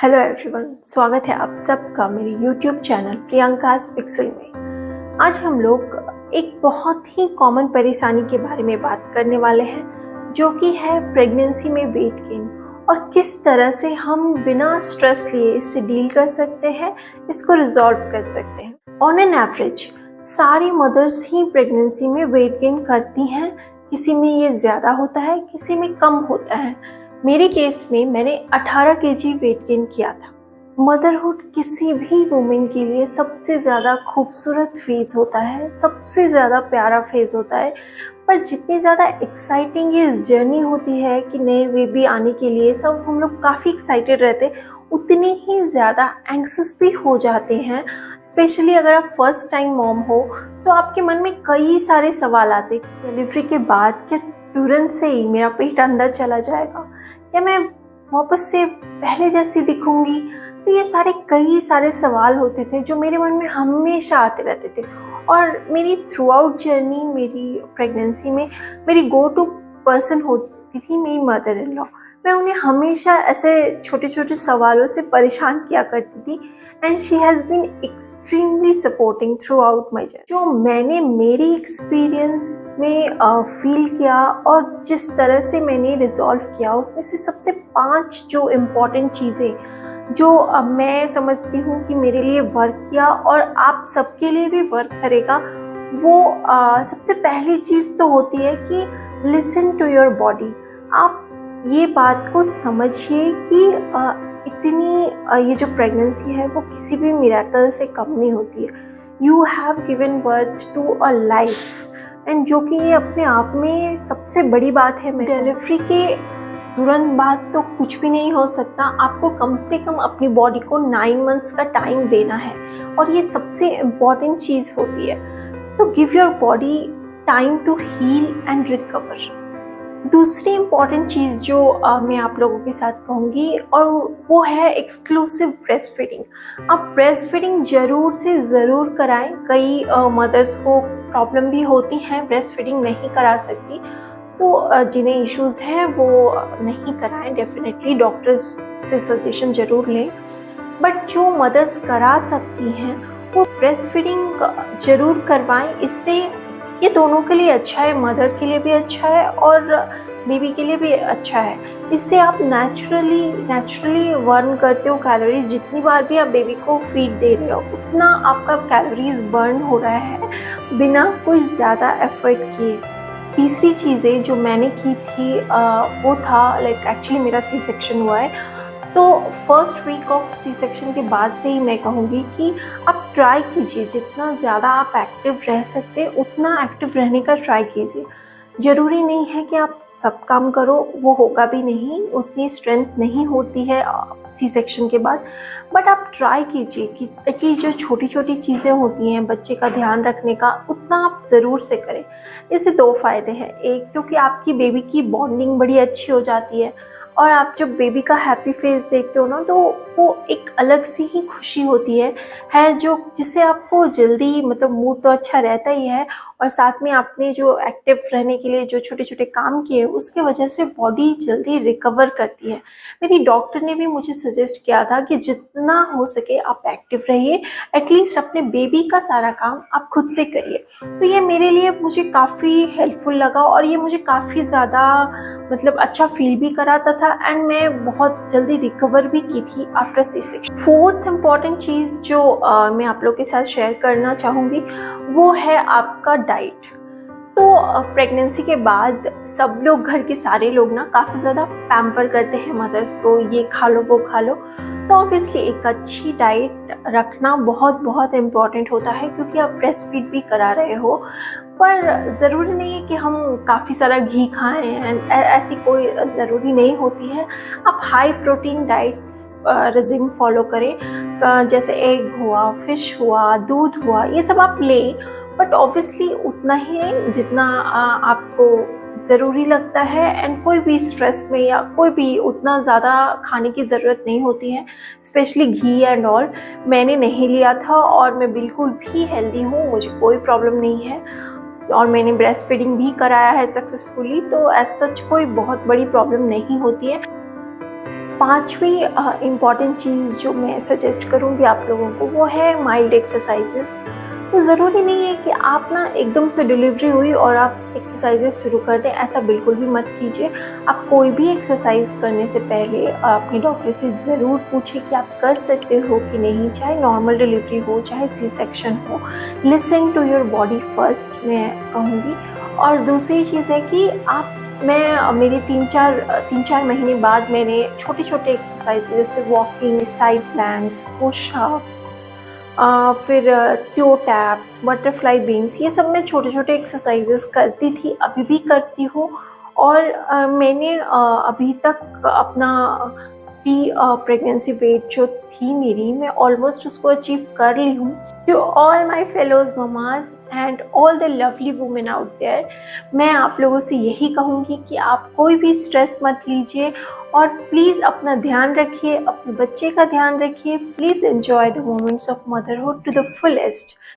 Hello everyone, स्वागत है आप सबका मेरे यूट्यूब चैनल प्रियंका's पिक्सल में। आज हम लोग एक बहुत ही कॉमन परेशानी के बारे में बात करने वाले हैं, जो कि है प्रेगनेंसी में वेट गेन और किस तरह से हम बिना स्ट्रेस लिए इससे डील कर सकते हैं, इसको रिजॉल्व कर सकते हैं। ऑन एन एवरेज सारी मदर्स ही प्रेगनेंसी में वेट गेन करती हैं। किसी में ये ज़्यादा होता है, किसी में कम होता है। मेरे केस में मैंने 18 केजी वेट गेन किया था। मदरहुड किसी भी वुमेन के लिए सबसे ज़्यादा खूबसूरत फेज़ होता है, सबसे ज़्यादा प्यारा फेज़ होता है। पर जितनी ज़्यादा एक्साइटिंग ये जर्नी होती है कि नए बेबी आने के लिए सब हम लोग काफ़ी एक्साइटेड रहते हैं, उतनी ही ज़्यादा एंक्सस भी हो जाते हैं। स्पेशली अगर आप फर्स्ट टाइम मॉम हो तो आपके मन में कई सारे सवाल आते हैं। डिलीवरी के बाद क्या तुरंत से ही मेरा पेट अंदर चला जाएगा, या मैं वापस से पहले जैसी दिखूंगी? तो ये कई सारे सवाल होते थे जो मेरे मन में हमेशा आते रहते थे। और मेरी थ्रू आउट जर्नी, मेरी प्रेगनेंसी में मेरी गो टू पर्सन होती थी मेरी मदर इन लॉ। मैं उन्हें हमेशा ऐसे छोटे छोटे सवालों से परेशान किया करती थी and she has been extremely supporting throughout my journey. जो मैंने मेरी एक्सपीरियंस में फील किया और जिस तरह से मैंने रिजॉल्व किया, उसमें से सबसे 5 जो इम्पॉर्टेंट चीज़ें जो मैं समझती हूँ कि मेरे लिए वर्क किया और आप सबके लिए भी वर्क करेगा, वो सबसे पहली चीज़ तो होती है कि लिसन टू योर बॉडी। आप ये बात को समझिए कि ये जो प्रेगनेंसी है वो किसी भी मिरेकल से कम नहीं होती है। You have given birth to a life and जो कि ये अपने आप में सबसे बड़ी बात है। डिलीवरी के तुरंत बाद तो कुछ भी नहीं हो सकता। आपको कम से कम अपनी बॉडी को 9 मंथ्स का टाइम देना है और ये सबसे इम्पॉर्टेंट चीज़ होती है। तो give your body time to heal and recover. दूसरी इम्पॉर्टेंट चीज़ जो मैं आप लोगों के साथ कहूँगी और वो है एक्सक्लूसिव ब्रेस्ट फीडिंग। आप ब्रेस्ट फीडिंग ज़रूर से ज़रूर कराएं। कई मदर्स को प्रॉब्लम भी होती हैं, ब्रेस्ट फीडिंग नहीं करा सकती, तो जिन्हें इश्यूज़ हैं वो नहीं कराएं। डेफिनेटली डॉक्टर्स से सजेशन ज़रूर लें। बट जो मदर्स करा सकती हैं वो ब्रेस्ट फीडिंग ज़रूर करवाएं। इससे ये दोनों के लिए अच्छा है, मदर के लिए भी अच्छा है और बेबी के लिए भी अच्छा है। इससे आप नेचुरली बर्न करते हो कैलोरीज। जितनी बार भी आप बेबी को फीड दे रहे हो उतना आपका कैलोरीज बर्न हो रहा है बिना कोई ज़्यादा एफर्ट किए। तीसरी चीज़ें जो मैंने की थी वो था एक्चुअली मेरा सी सेक्शन हुआ है, तो first week of C section के बाद से ही मैं कहूँगी कि आप ट्राई कीजिए, जितना ज़्यादा आप एक्टिव रह सकते उतना एक्टिव रहने का ट्राई कीजिए। ज़रूरी नहीं है कि आप सब काम करो, वो होगा भी नहीं, उतनी स्ट्रेंथ नहीं होती है सी सेक्शन के बाद। बट आप ट्राई कीजिए कि एटलीस्ट जो छोटी छोटी चीज़ें होती हैं बच्चे का ध्यान रखने का, उतना आप ज़रूर से करें। इससे 2 फ़ायदे हैं। एक तो कि आपकी बेबी की बॉन्डिंग बड़ी अच्छी हो जाती है और आप जब बेबी का हैप्पी फेस देखते हो ना, तो वो एक अलग सी ही खुशी होती है जो जिससे आपको जल्दी मूड तो अच्छा रहता ही है और साथ में आपने जो एक्टिव रहने के लिए जो छोटे छोटे काम किए उसके वजह से बॉडी जल्दी रिकवर करती है। मेरी डॉक्टर ने भी मुझे सजेस्ट किया था कि जितना हो सके आप एक्टिव रहिए, एटलीस्ट अपने बेबी का सारा काम आप खुद से करिए। तो ये मेरे लिए मुझे काफ़ी हेल्पफुल लगा और ये मुझे काफ़ी ज़्यादा अच्छा फील भी कराता था एंड मैं बहुत जल्दी रिकवर भी की थी after C section. Fourth important चीज़ जो मैं आप लोग के साथ शेयर करना चाहूँगी वो है आपका डाइट। तो प्रेगनेंसी के बाद सब लोग, घर के सारे लोग ना काफ़ी ज़्यादा पैम्पर करते हैं मदर्स को, ये खा लो वो खा लो। तो ऑब्वियसली एक अच्छी डाइट रखना बहुत बहुत इम्पॉर्टेंट होता है, क्योंकि आप ब्रेस्ट फीड भी करा रहे हो। पर ज़रूरी नहीं है कि हम काफ़ी सारा घी खाएं एंड ऐसी कोई ज़रूरी नहीं होती है। आप high protein diet regime follow करें, जैसे एग हुआ, फिश हुआ, दूध हुआ, ये सब आप लें। बट ऑब्वियसली उतना ही लें जितना आपको ज़रूरी लगता है एंड कोई भी स्ट्रेस में या कोई भी उतना ज़्यादा खाने की ज़रूरत नहीं होती है, स्पेशली घी एंड ऑल। मैंने नहीं लिया था और मैं बिल्कुल भी हेल्दी हूँ, मुझे कोई प्रॉब्लम नहीं है और मैंने ब्रेस्ट फीडिंग भी कराया है सक्सेसफुली, तो एज सच कोई बहुत बड़ी प्रॉब्लम नहीं होती है। पांचवी इम्पॉर्टेंट चीज़ जो मैं सजेस्ट करूँगी आप लोगों को वो है माइल्ड एक्सरसाइजेस। तो ज़रूरी नहीं है कि आप ना एकदम से डिलीवरी हुई और आप एक्सरसाइजेस शुरू कर दें, ऐसा बिल्कुल भी मत कीजिए। आप कोई भी एक्सरसाइज करने से पहले अपने डॉक्टर से ज़रूर पूछिए कि आप कर सकते हो कि नहीं, चाहे नॉर्मल डिलीवरी हो चाहे सी सेक्शन हो। Listen to your body first मैं कहूँगी। और दूसरी चीज़ है कि मेरी 3-4 महीने बाद मैंने छोटे-छोटे एक्सरसाइज़ जैसे वॉकिंग, साइड प्लैंक्स, पुशअप्स, फिर टो टैप्स, बटरफ्लाई विंग्स, ये सब मैं छोटे-छोटे एक्सरसाइज़ेस करती थी, अभी भी करती हूँ। और मैंने अभी तक अपना प्री प्रेगनेंसी वेट जो थी मेरी, मैं ऑलमोस्ट उसको अचीव कर ली हूँ। To all my fellows mamas and all the lovely women out there, मैं आप लोगों से यही कहूँगी कि आप कोई भी स्ट्रेस मत लीजिए और प्लीज़ अपना ध्यान रखिए, अपने बच्चे का ध्यान रखिए। Please enjoy the moments of motherhood to the fullest.